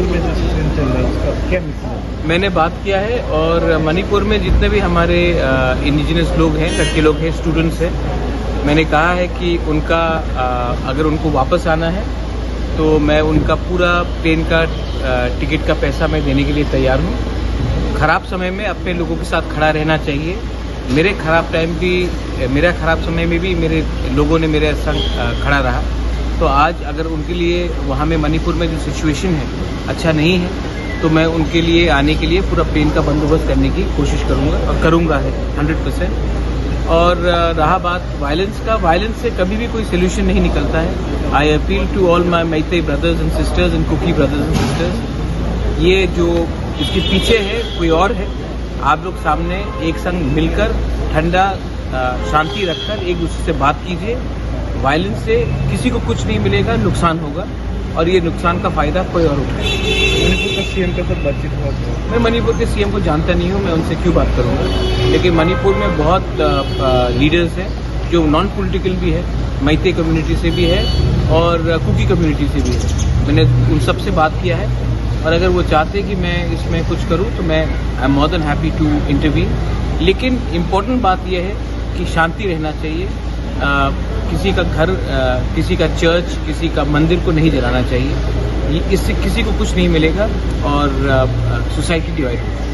मणिपुर में जो सीजन चल रहा है उसका क्या मिशन है? मैंने बात किया है और मणिपुर में जितने भी हमारे इंडिजिनस लोग हैं, लड़के लोग हैं, स्टूडेंट्स हैं, मैंने कहा है कि उनका अगर उनको वापस आना है तो मैं उनका पूरा प्लेन का टिकट का पैसा मैं देने के लिए तैयार हूँ। ख़राब समय में अपने लोगों के साथ खड़ा रहना चाहिए। मेरा ख़राब समय में भी मेरे लोगों ने मेरे संग खड़ा रहा। तो आज अगर उनके लिए वहाँ में मणिपुर में जो सिचुएशन है अच्छा नहीं है तो मैं उनके लिए आने के लिए पूरा प्लेन का बंदोबस्त करने की कोशिश करूँगा और करूँगा है 100%। और रहा बात वायलेंस का, वायलेंस से कभी भी कोई सोल्यूशन नहीं निकलता है। I appeal to all my Meitei brothers and sisters and Kuki brothers and sisters, ये जो इसके पीछे है कोई और है। आप लोग सामने एक संग मिलकर ठंडा शांति रखकर एक दूसरे से बात कीजिए। वायलेंस से किसी को कुछ नहीं मिलेगा, नुकसान होगा और ये नुकसान का फायदा कोई और उठाए। मणिपुर का सीएम के साथ बातचीत हुआ था? मैं मणिपुर के सीएम को जानता नहीं हूँ, मैं उनसे क्यों बात करूँगा। लेकिन मणिपुर में बहुत लीडर्स हैं जो नॉन पॉलिटिकल भी है, मैतेई कम्युनिटी से भी है और कुकी कम्युनिटी से भी है। मैंने उन सब से बात किया है और अगर वो चाहते कि मैं इसमें कुछ करूँ तो मैं I am more than happy to intervene. लेकिन इम्पोर्टेंट बात यह है कि शांति रहना चाहिए। किसी का घर, किसी का चर्च, किसी का मंदिर को नहीं जलाना चाहिए। इससे किसी को कुछ नहीं मिलेगा और सोसाइटी डिवाइड होगी।